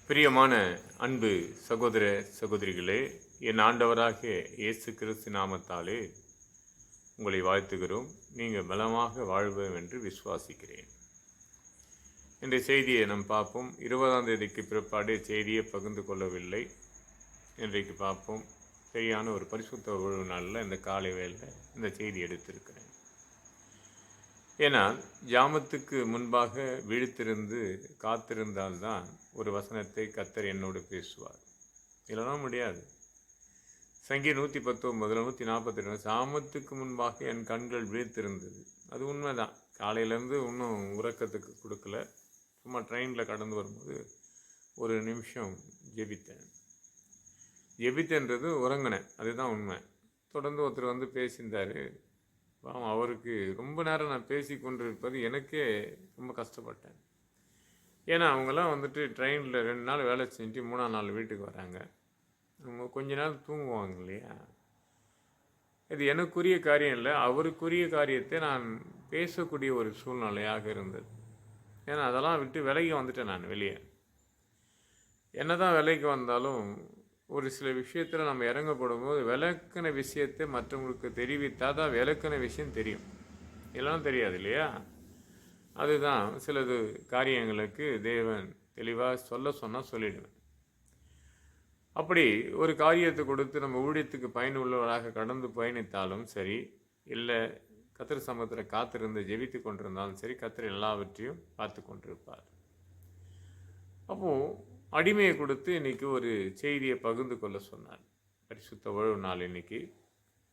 பிரியமான அன்பு சகோதர சகோதரிகளே, என் ஆண்டவராகிய இயேசு கிறிஸ்து நாமத்தாலே உங்களை வாழ்த்துகிறோம். நீங்கள் பலமாக வாழ்வோம் என்று விசுவாசிக்கிறேன். இன்றைய செய்தியை நாம் பார்ப்போம். 20ஆம் தேதிக்கு பிற்பாடு செய்தியை பகிர்ந்து கொள்ளவில்லை. இன்றைக்கு பார்ப்போம். சரியான ஒரு பரிசுத்த ஓய்வு நாளில் இந்த காலை வேளை இந்த செய்தி எடுத்திருக்கிறேன். ஏனால் ஜாமத்துக்கு முன்பாக விழித்திருந்து காத்திருந்தால்தான் ஒரு வசனத்தை கர்த்தர் என்னோடு பேசுவார். இல்லைனா முடியாது. சங்கீதம் 119 142 ஜாமத்துக்கு முன்பாக என் கண்கள் விழித்திருந்தது. அது உண்மைதான். காலையிலேருந்து இன்னும் உறக்கத்துக்கு கொடுக்கல. சும்மா ட்ரெயினில் கடந்து வரும்போது ஒரு நிமிஷம் ஜெபித்தேன்றது உறங்கினேன். அதுதான் உண்மை. தொடர்ந்து ஒருத்தர் வந்து பேசியிருந்தார். அவருக்கு ரொம்ப நேரம் நான் பேசி கொண்டிருப்பது எனக்கே ரொம்ப கஷ்டப்பட்டேன். ஏன்னா அவங்கெல்லாம் வந்துட்டு ட்ரெயினில் 2 நாள் வேலை செஞ்சு 3ஆம் நாள் வீட்டுக்கு வராங்க. அவங்க கொஞ்ச நாள் தூங்குவாங்க இல்லையா? இது எனக்குரிய காரியம் இல்லை, அவருக்குரிய காரியத்தை நான் பேசக்கூடிய ஒரு சூழ்நிலையாக இருந்தது. ஏன்னா அதெல்லாம் விட்டு விலகி வந்துட்டேன். நான் வெளியே என்ன தான் விலைக்கு வந்தாலும் ஒரு சில விஷயத்தில் நம்ம இறங்கப்படும் போது விளக்கின விஷயத்தை மற்றவங்களுக்கு தெரிவித்தால் தான் விளக்கின விஷயம் தெரியும். எல்லாம் தெரியாது இல்லையா? அதுதான் சிலது காரியங்களுக்கு தேவன் தெளிவாக சொன்னால் சொல்லிடுவேன். அப்படி ஒரு காரியத்தை கொடுத்து நம்ம ஊழியத்துக்கு பயனுள்ளவராக கடந்து பயணித்தாலும் சரி, இல்லை கர்த்தர் சமூகத்தில் காத்திருந்து ஜெபித்து கொண்டிருந்தாலும் சரி, கர்த்தர் எல்லாவற்றையும் பார்த்து கொண்டிருப்பார். அப்போது அடிமையை கொடுத்து இன்றைக்கி ஒரு செய்தியை பகிர்ந்து கொள்ள சொன்னார். பரிசுத்த ஓய்வு நாள் இன்னைக்கு.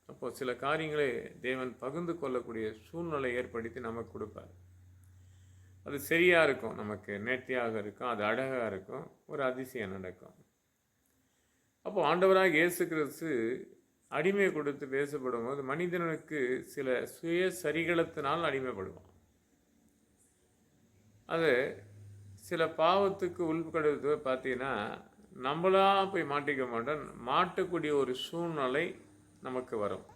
அப்போது சில காரியங்களை தேவன் பகிர்ந்து கொள்ளக்கூடிய சூழ்நிலை ஏற்படுத்தி நமக்கு கொடுப்பார். அது சரியாக இருக்கும், நமக்கு நேர்த்தியாக இருக்கும், அது அழகாக இருக்கும், ஒரு அதிசயம் நடக்கும். அப்போது ஆண்டவராக இயேசு கிறிஸ்து அடிமையை கொடுத்து பேசப்படும் போது மனிதனுக்கு சில சுய சரிகளத்தினால் அடிமைப்படுவான். அது சில பாவத்துக்கு உள்கடுத்து பார்த்தீங்கன்னா நம்மளா போய் மாட்டிக்க மாட்டோம், மாட்டக்கூடிய ஒரு சூழ்நிலை நமக்கு வரும்.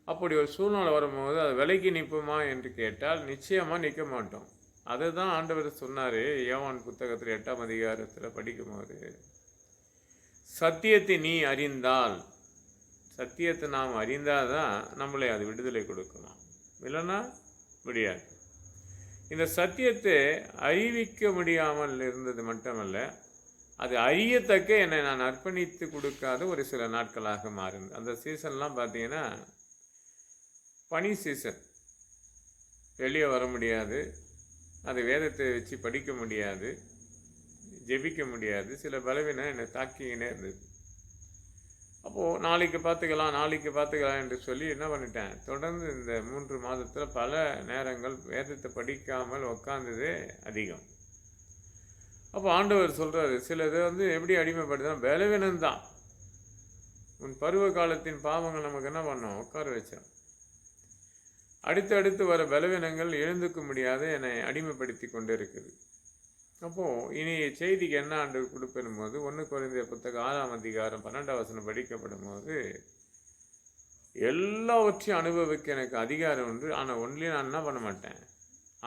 அப்படி ஒரு சூழ்நிலை வரும்போது அது விலைக்கு நிற்போமா என்று கேட்டால் நிச்சயமாக நிற்க மாட்டோம். அதை தான் ஆண்டவர் சொன்னார். யோவான் புத்தகத்தில் 8ஆம் அதிகாரத்தில் படிக்கும்போது, சத்தியத்தை நீ அறிந்தால், சத்தியத்தை நாம் அறிந்தால் தான் நம்மளை அது விடுதலை கொடுக்கலாம், இல்லைன்னா முடியாது. இந்த சத்தியத்தை அறிவிக்க முடியாமல் இருந்தது மட்டுமல்ல, அது அறியத்தக்க என்னை நான் அர்ப்பணித்து கொடுக்காத ஒரு சில நாட்களாக மாறினது. அந்த சீசன்லாம் பார்த்தீங்கன்னா பனி சீசன். வெளியே வர முடியாது, அது வேதத்தை வச்சு படிக்க முடியாது, ஜெபிக்க முடியாது. சில பலவீனம் என்னை தாக்கிக்கினே இருந்தது. அப்போது நாளைக்கு பார்த்துக்கலாம் என்று சொல்லி என்ன பண்ணிட்டேன், தொடர்ந்து இந்த 3 மாதத்தில் பல நேரங்கள் வேதத்தை படிக்காமல் உக்காந்ததே அதிகம். அப்போ ஆண்டவர் சொல்கிறாரு, சிலது எப்படி அடிமைப்படுதுன்னா பலவீனம்தான். உன் பருவ காலத்தின் பாவங்கள் நமக்கு என்ன பண்ணோம், உட்கார வச்சோம். அடுத்து வர பலவீனங்கள் எழுந்துக்க முடியாத என்னை அடிமைப்படுத்தி கொண்டு இருக்குது. அப்போது இனி செய்திக்கு என்ன ஆண்டு கொடுப்பெனும் போது 1 கொரிந்தியர் புத்தகம் 6ஆம் அதிகாரம் 12ஆம் வசனம் படிக்கப்படும் போது, எல்லாவற்றையும் அனுபவிக்க எனக்கு அதிகாரம் உண்டு, ஆனால் ஒன்றிலையும் நான் என்ன பண்ண மாட்டேன்,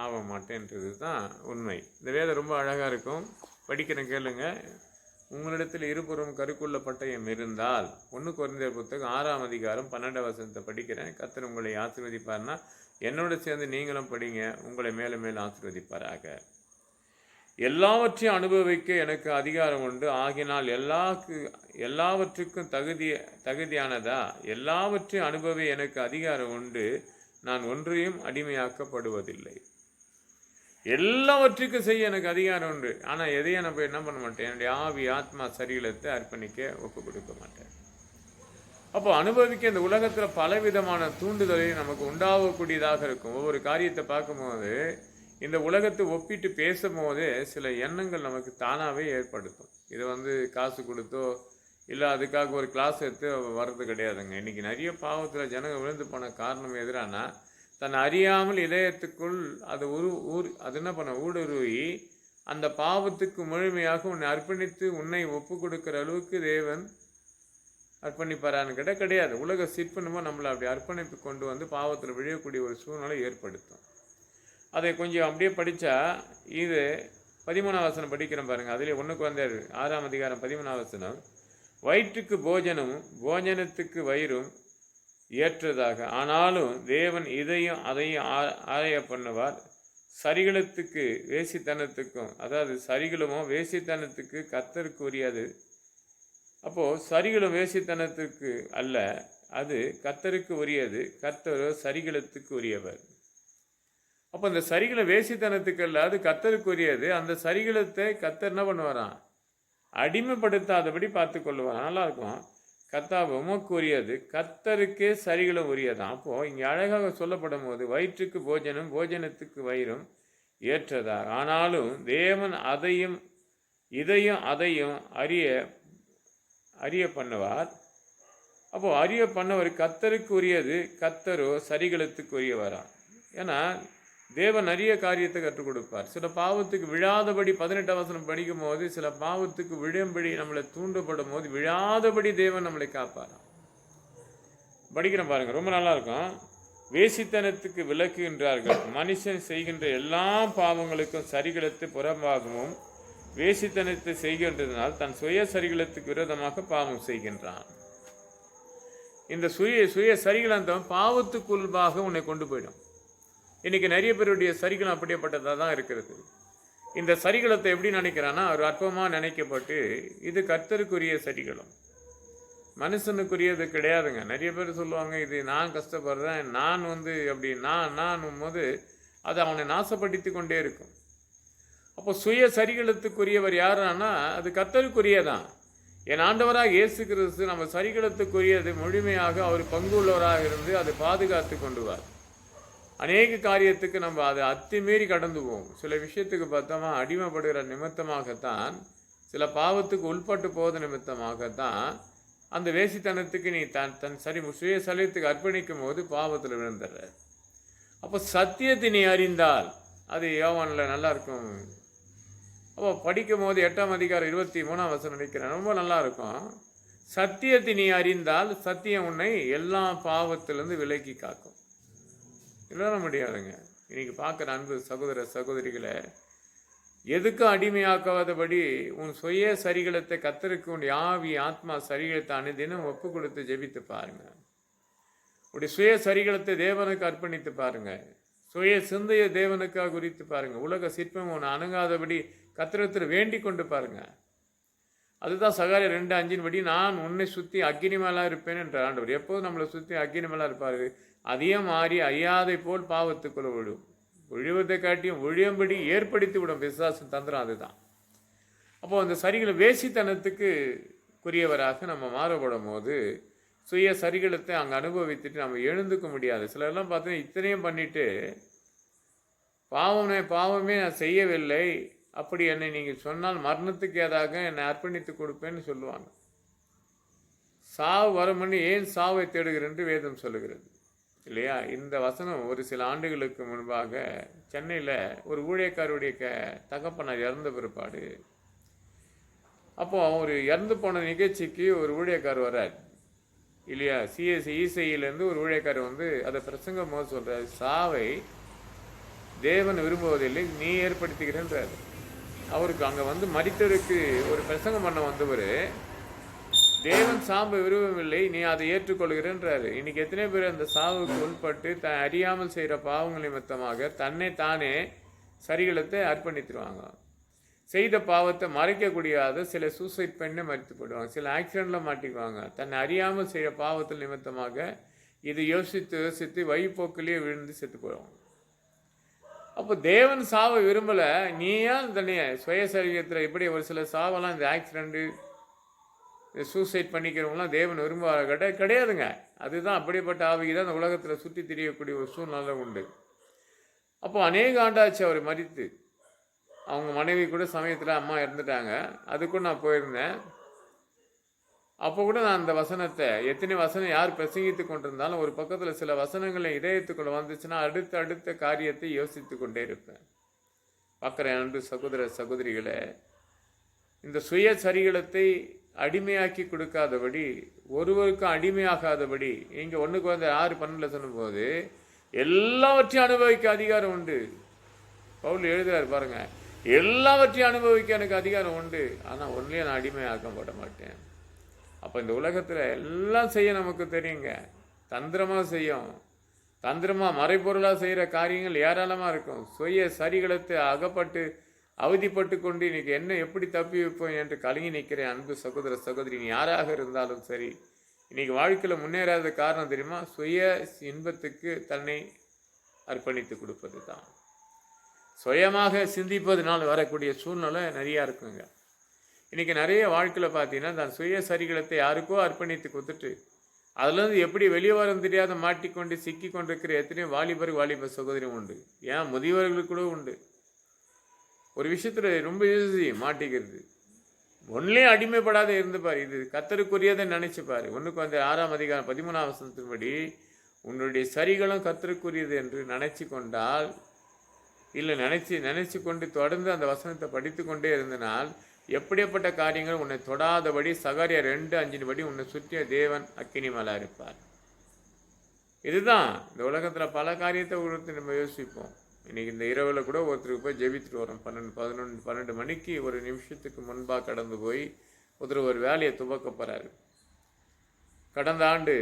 ஆக மாட்டேன்றது தான் உண்மை. இந்த வேதம் ரொம்ப அழகாக இருக்கும், படிக்கிறேன் கேளுங்க. உங்களிடத்தில் இருபுறம் கருக்குள்ள பட்டயம் இருந்தால், 1 கொரிந்தியர் புத்தகம் 6ஆம் அதிகாரம் 12ஆம் வசனத்தை படிக்கிறேன். கர்த்தர் உங்களை ஆசீர்வதிப்பார்னா என்னோட சேர்ந்து நீங்களும் படிங்க, உங்களை மேலும் மேலும் ஆசீர்வதிப்பாராக. எல்லாவற்றையும் அனுபவிக்க எனக்கு அதிகாரம் உண்டு, ஆகினால் எல்லாவற்றுக்கும் தகுதியானதா, எல்லாவற்றையும் அனுபவி எனக்கு அதிகாரம் உண்டு, நான் ஒன்றையும் அடிமையாக்கப்படுவதில்லை. எல்லாவற்றுக்கும் செய்ய எனக்கு அதிகாரம் உண்டு, ஆனால் எதையும் நான் போய் என்ன பண்ண மாட்டேன், என்னுடைய ஆவி ஆத்மா சரீரத்தை அர்ப்பணிக்க ஒப்பு கொடுக்க மாட்டேன். அப்போ அனுபவிக்க இந்த உலகத்தில் பலவிதமான தூண்டுதலை நமக்கு உண்டாகக்கூடியதாக இருக்கும். ஒவ்வொரு காரியத்தை பார்க்கும்போது இந்த உலகத்தை ஒப்பிட்டு பேசும்போதே சில எண்ணங்கள் நமக்கு தானாகவே ஏற்படுத்தும். இது காசு கொடுத்தோ இல்லை அதுக்காக ஒரு கிளாஸ் எடுத்து வர்றது கிடையாதுங்க. இன்றைக்கி நிறைய பாவத்தில் ஜனங்கள் விழுந்து போன காரணம் எதிரானா, தன்னை அறியாமல் இதயத்துக்குள் அது அது என்ன பண்ண ஊடுருவி அந்த பாவத்துக்கு முழுமையாக உன்னை அர்ப்பணித்து உன்னை ஒப்பு கொடுக்குற அளவுக்கு தேவன் அர்ப்பணிப்பாரான்னு கேட்டால் கிடையாது. உலக சிற்பனமாக நம்மளை அப்படி அர்ப்பணிப்பு கொண்டு பாவத்தில் விழக்கூடிய ஒரு சூழ்நிலை ஏற்படுத்தும். அதை கொஞ்சம் அப்படியே படித்தா இது 13ஆம் வசனம் படிக்கிறேன் பாருங்க. அதிலே 1 Corinthians 6ஆம் அதிகாரம் 13ஆம் வசனம். வயிற்றுக்கு போஜனமும் போஜனத்துக்கு வயிறும் ஏற்றதாக, ஆனாலும் தேவன் இதையும் அதையும் ஆராய பண்ணுவார். சரிகளத்துக்கு வேசித்தனத்துக்கும், அதாவது சரிகளமோ வேசித்தனத்துக்கு கர்த்தருக்கு உரியது. அப்போது சரிகளும் வேசித்தனத்துக்கு அல்ல, அது கர்த்தருக்கு உரியது. கர்த்தரோ சரிகளத்துக்கு உரியவர். அப்போ அந்த சரிகளை வேசித்தனத்துக்கு அல்ல, அது கர்த்தருக்கு உரியது. அந்த சரிகளத்தை கர்த்தர் என்ன பண்ணுவாராம்? அடிமைப்படுத்தாதபடி பார்த்து கொள்ளுவார். நல்லா இருக்கும். கர்த்தாவே உமக்கு உரியது, கர்த்தருக்கே சரிகளும் உரியதான். அப்போது இங்கே அழகாக சொல்லப்படும் போது வயிற்றுக்கு போஜனம் போஜனத்துக்கு வயிறும் ஏற்றதா, ஆனாலும் தேவன் அதையும் இதையும் அதையும் அறிய பண்ணுவார். அப்போது அறிய பண்ணவர் கர்த்தருக்கு உரியது, கர்த்தரோ சரிகளத்துக்கு உரியவரா. ஏன்னா தேவன் நிறைய காரியத்தை கற்றுக் கொடுப்பார். சில பாவத்துக்கு விழாதபடி 18ஆம் வசனம் படிக்கும் போது சில பாவத்துக்கு விழும்படி நம்மளை தூண்டப்படும் போது விழாதபடி தேவன் நம்மளை காப்பாராம். படிக்கிறேன் பாருங்க, ரொம்ப நல்லா இருக்கும். வேசித்தனத்துக்கு விலக்குகின்றார்கள். மனுஷன் செய்கின்ற எல்லா பாவங்களுக்கும் சரிகளத்து புறம்பாகவும் வேசித்தனத்தை செய்கின்றதனால் தன் சுய சரிகளத்துக்கு விரோதமாக பாவம் செய்கின்றான். இந்த சுய சரிகளந்தம் பாவத்துக்குள்பாக உன்னை கொண்டு போயிடும். இன்னைக்கு நிறைய பேருடைய சரிகளம் அப்படியேப்பட்டதாக தான் இருக்கிறது. இந்த சரிகளத்தை எப்படி நினைக்கிறான்னா, ஒரு அற்பமாக நினைக்கப்பட்டு இது கர்த்தருக்குரிய சரிகளம், மனுஷனுக்குரியது கிடையாதுங்க. நிறைய பேர் சொல்லுவாங்க, இது நான் கஷ்டப்படுறேன், நான் அப்படி நான் போது அது அவனை நாசப்படுத்தி கொண்டே இருக்கும். அப்போ சுய சரிகளத்துக்குரியவர் யாருன்னா அது கர்த்தருக்குரியதான். என் ஆண்டவராக இயேசு கிறிஸ்து நம்ம சரிகளத்துக்குரியது முழுமையாக அவர் பங்குள்ளவராக இருந்து அதை பாதுகாத்து கொண்டுவார். அநேக காரியத்துக்கு நம்ம அதை அத்துமீறி கடந்து போவோம். சில விஷயத்துக்கு பார்த்தோமா அடிமைப்படுகிற நிமித்தமாகத்தான், சில பாவத்துக்கு உள்பட்டு போவது நிமித்தமாகத்தான் அந்த வேசித்தனத்துக்கு நீ தன் சுய சலீயத்துக்கு அர்ப்பணிக்கும் போது பாவத்தில் விழுந்துடுற. அப்போ சத்தியத்தை நீ அறிந்தால், அது யோவானில் நல்லா இருக்கும். அப்போ படிக்கும் போது 8ஆம் அதிகாரம் 23ஆம் வசனம் நினைக்கிறேன், ரொம்ப நல்லா இருக்கும். சத்தியத்தை நீ அறிந்தால் சத்தியம் உன்னை எல்லா பாவத்திலிருந்து விலக்கி காக்கும். இல்ல முடியாதுங்க. இன்னைக்கு பார்க்குற அன்பு சகோதர சகோதரிகளை எதுக்கும் அடிமையாக்காதபடி உன் சுய சரிகளத்தை கர்த்தருக்கு உன் ஆவி ஆத்மா சரிகளத்தை அனுதினம் ஒப்பு கொடுத்து ஜெபித்து பாருங்க. உடைய சுய சரிகளத்தை தேவனுக்கு அர்ப்பணித்து பாருங்க. சுய சிந்தையை தேவனுக்காக குறித்து பாருங்க. உலக சிற்பம் உன்னை அணுகாதபடி கர்த்தரிடத்தில் வேண்டி கொண்டு பாருங்க. அதுதான் சகாரியா 2:5 படி, நான் உன்னை சுற்றி அக்கினி மேலா இருப்பேன் என்ற ஆண்டவர். எப்போதும் நம்மளை சுற்றி அக்கினி மேலா இருப்பாரு. அதையும் மாறி அறியாதை போல் பாவத்துக்குள்ள விழுவதை காட்டியும் விழியும்படி ஏற்படுத்தி விடும் பிசாசின் தந்திரம். அதுதான். அப்போ அந்த சரிகளை வேசித்தனத்துக்கு குறியவராக நம்ம மாறுபடும் போது சுய சரிகளத்தை அங்கே அனுபவித்துட்டு நம்ம எழுந்துக்க முடியாது. சிலர்லாம் பார்த்தீங்கன்னா இத்தனையும் பண்ணிட்டு பாவமே நான் செய்யவில்லை, அப்படி என்னை நீங்கள் சொன்னால் மரணத்துக்கு ஏதாக என்னை அர்ப்பணித்து கொடுப்பேன்னு சொல்லுவாங்க. சாவு வரும் பண்ணி ஏன் சாவை தேடுகிறேன் என்று வேதம் சொல்லுகிறது இல்லையா? இந்த வசனம் ஒரு சில ஆண்டுகளுக்கு முன்பாக சென்னையில் ஒரு ஊழியக்காரருடைய தகப்பனார் இறந்த பிற்பாடு, அப்போ அவர் இறந்து போன நிகழ்ச்சிக்கு ஒரு ஊழியக்கார் வர்றார் இல்லையா? இசையிலேருந்து ஒரு ஊழியக்காரர் அதை பிரசங்கம் போது சொல்கிறார், சாவை தேவன் விரும்புவதில்லை, நீ ஏற்படுத்துகிறன்றார். அவருக்கு அங்கே மரித்தவருக்கு ஒரு பிரசங்கம் பண்ண வந்தவர், தேவன் சாம்பை விரும்பவில்லை, நீ அதை ஏற்றுக்கொள்கிறன்றாரு. இன்னைக்கு எத்தனை பேர் அந்த சாவுக்கு உள்பட்டு அறியாமல் செய்கிற பாவங்கள் நிமித்தமாக தன்னை தானே சரிகளத்தை அர்ப்பணித்துருவாங்க. செய்த பாவத்தை மறைக்கக்கூடியாத சில சூசைட் பண்ணி மறித்து போயிடுவாங்க, சில ஆக்சிடெண்ட்டில் மாட்டிக்குவாங்க. தன்னை அறியாமல் செய்கிற பாவத்தில் நிமித்தமாக இது யோசித்து வழிபோக்கிலேயே விழுந்து செத்து போயிடுவாங்க. அப்போ தேவன் சாவை விரும்பலை, நீயா தன்னைய சுய சரீரத்தில் இப்படி ஒரு சில சாவெல்லாம் இந்த ஆக்சிடெண்ட்டு சூசைட் பண்ணிக்கிறவங்களாம் தேவன் விரும்ப கிடையாதுங்க. அதுதான் அப்படிப்பட்ட ஆவிக்கு தான் அந்த உலகத்தில் சுற்றி திரியக்கூடிய ஒரு சூழ்நிலை உண்டு. அப்போ அநேக ஆண்டாச்சு அவர் மரித்து. அவங்க மனைவி கூட சமயத்தில் அம்மா இறந்துட்டாங்க. அதுக்கும் நான் போயிருந்தேன். அப்போ கூட நான் அந்த வசனத்தை, எத்தனை வசனம் யார் பிரசங்கித்து கொண்டிருந்தாலும் ஒரு பக்கத்தில் சில வசனங்களை இதயத்துக்குள்ள வந்துச்சுன்னா அடுத்த காரியத்தை யோசித்து கொண்டே இருப்பேன். பார்க்குற அன்பு சகோதர சகோதரிகளை, இந்த சுய சரிகளத்தை அடிமையாக்கி கொடுக்காதபடி, ஒருவருக்கும் அடிமையாகாதபடி, இங்கே 1 Corinthians 6:12 சொல்லும்போது எல்லாவற்றையும் அனுபவிக்க அதிகாரம் உண்டு. பவுல் எழுதுறாரு பாருங்க, எல்லாவற்றையும் அனுபவிக்க எனக்கு அதிகாரம் உண்டு. ஆனால் ஒன்றிலே நான் அடிமையாக்கப்பட மாட்டேன். அப்போ இந்த உலகத்தில் எல்லாம் செய்ய நமக்கு தெரியுங்க. தந்திரமாக செய்யும், தந்திரமாக மறைபொருளாக செய்கிற காரியங்கள் ஏராளமாக இருக்கும். சுய சரிகளத்தை அகப்பட்டு அவதிப்பட்டு கொண்டு இன்னைக்கு என்ன எப்படி தப்பி வைப்போம் என்று கலங்கி நிற்கிறேன். அன்பு சகோதர சகோதரி, நீ யாராக இருந்தாலும் சரி, இன்னைக்கு வாழ்க்கையில் முன்னேறாத காரணம் தெரியுமா? சுய இன்பத்துக்கு தன்னை அர்ப்பணித்து கொடுப்பது தான். சுயமாக சிந்திப்பதனால் வரக்கூடிய சூழ்நிலை நிறையா இருக்குங்க. இன்றைக்கி நிறைய வாழ்க்கையில் பார்த்தீங்கன்னா தன் சுய சரிகளத்தை யாருக்கோ அர்ப்பணித்து கொடுத்துட்டு அதுலேருந்து எப்படி வெளியே வர தெரியாத மாட்டிக்கொண்டு சிக்கி கொண்டிருக்கிற எத்தனையோ வாலிப சகோதரியும் உண்டு. ஏன் முதியவர்களுக்கு கூட உண்டு. ஒரு விஷயத்தில் ரொம்ப ஈஸி மாட்டிக்கிறது. ஒன்றிலே அடிமைப்படாத இருந்துப்பார். இது கர்த்தருக்குரியதை நினைச்சுப்பார். 1 Corinthians 13 உன்னுடைய சரிகளும் கர்த்தருக்குரியது என்று நினைச்சு கொண்டால், இல்லை நினைச்சு கொண்டு தொடர்ந்து அந்த வசனத்தை படித்து கொண்டே இருந்தனால், எப்படிப்பட்ட காரியங்கள் உன்னை தொடாதபடி சகரியா 2:5 உன்னை சுற்றிய தேவன் அக்கினி மேலே இருப்பார். இதுதான் இந்த உலகத்தில் பல காரியத்தை கொடுத்து நம்ம யோசிப்போம். இன்றைக்கி இந்த இரவில் கூட ஒருத்தருக்கு போய் ஜெபித்துட்டு வரோம். 12 மணிக்கு ஒரு நிமிஷத்துக்கு முன்பாக கடந்து போய் ஒருத்தர் ஒரு வேலையை துவக்க போகிறாரு. கடந்த ஆண்டு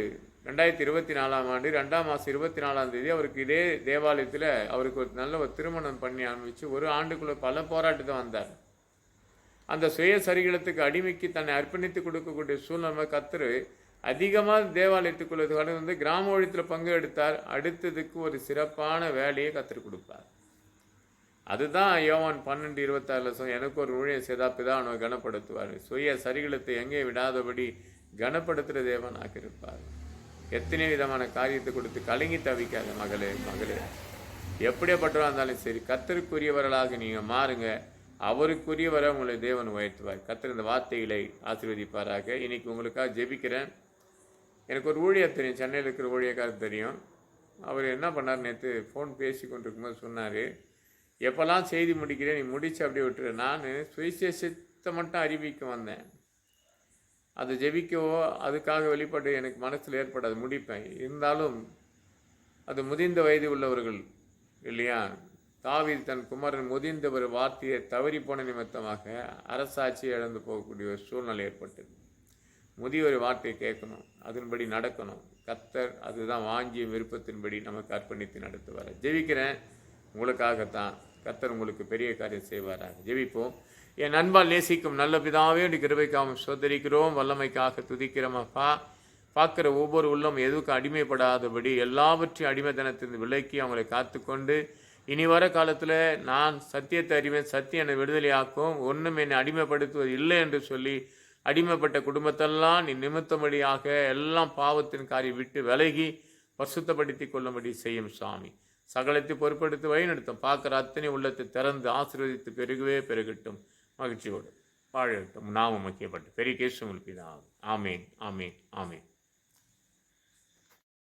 2024 2ஆம் மாதம் 24 அவருக்கு இதே தேவாலயத்தில் அவருக்கு ஒரு நல்ல ஒரு திருமணம் பண்ணி ஆரம்பித்து ஒரு ஆண்டுக்குள்ளே பல போராட்டத்தை வந்தார். அந்த சுய சரிகளத்துக்கு அடிமைக்கு தன்னை அர்ப்பணித்து கொடுக்கக்கூடிய சூழ்நிலை கர்த்தர் அதிகமாக தேவாலயத்துக்குள்ளே கடந்து கிராம ஒழியத்தில் பங்கு எடுத்தார். அடுத்ததுக்கு ஒரு சிறப்பான வேலையை கற்றுக் கொடுப்பார். அதுதான் யோவான் 12:26 எனக்கு ஒரு ஊழியம் செய்தா பிதா அவனை கனப்படுத்துவார். சுய சரிகளத்தை எங்கே விடாதபடி கனப்படுத்துகிற தேவனாக இருப்பார். எத்தனை விதமான காரியத்தை கொடுத்து கலங்கி தவிக்காத மகளே. எப்படியாப்பட்டவராக இருந்தாலும் சரி, கர்த்தருக்குரியவர்களாக நீங்கள் மாறுங்க. அவருக்குரியவரை உங்களை தேவன் உயர்த்துவார். கர்த்தர் இந்த வார்த்தைகளை ஆசீர்வதிப்பாராக. இன்னைக்கு உங்களுக்காக ஜெபிக்கிறேன். எனக்கு ஒரு ஊழியர் தெரியும், சென்னையில் இருக்கிற ஊழியக்காரர் தெரியும். அவர் என்ன பண்ணார், நேற்று ஃபோன் பேசி கொண்டிருக்கும்போது சொன்னார், எப்போல்லாம் செய்தி முடிக்கிறேன் நீ முடிச்சு அப்படியே விட்டுரு. நான் சுவிசேஷத்தை மட்டும் அறிவிக்க வந்தேன். அதை ஜெபிக்கவோ அதுக்காக வெளிப்பட்டு எனக்கு மனசில் ஏற்படாது, முடிப்பேன். இருந்தாலும் அது முதிர்ந்த வயது உள்ளவர்கள் இல்லையா? தாவீது தன் குமாரன் முதிர்ந்த ஒரு வார்த்தையை தவறி போன நிமித்தமாக அரசாட்சியை இழந்து போகக்கூடிய ஒரு சூழ்நிலை ஏற்பட்டது. முதியவர் வார்த்தையை கேட்கணும், அதன்படி நடக்கணும். கர்த்தர் அதுதான் வாங்கிய விருப்பத்தின்படி நமக்கு அர்ப்பணித்து நடத்துவார். ஜெபிக்கிறேன் உங்களுக்காகத்தான். கர்த்தர் உங்களுக்கு பெரிய காரியம் செய்வாராக. ஜெபிப்போம். என் அன்பால் நேசிக்கும் நல்ல பிதாவே, கிருபைக்காக சோதரிக்கிறோம், வல்லமைக்காக துதிக்கிறோம். அப்பா, பார்க்குற ஒவ்வொரு உள்ளம் எதுக்கு அடிமைப்படாதபடி எல்லாவற்றையும் அடிமைத்தனத்திலிருந்து விலக்கி அவங்களை காத்துக்கொண்டு இனி வர காலத்தில் நான் சத்தியத்தை அறிவேன், சத்தியம் என்னை விடுதலையாக்கும், ஒன்றும் என்னை அடிமைப்படுத்துவது இல்லை என்று சொல்லி அடிமைப்பட்ட குடும்பத்தெல்லாம் நீ நிமித்தபடியாக எல்லாம் பாவத்தின் காரியம் விட்டு விலகி பரிசுத்தப்படுத்தி கொள்ளும்படி செய்யும் சாமி. சகலத்தை பொறுப்படுத்தி வழிநடத்தும். பார்க்குற அத்தனை உள்ளத்தை திறந்து ஆசீர்வதித்து பெருகவே பெருகட்டும், மகிழ்ச்சியோடு வாழட்டும். நாமும் முக்கியப்பட்டு பெரிய கேசு பிதாவே. ஆமேன், ஆமேன், ஆமேன்.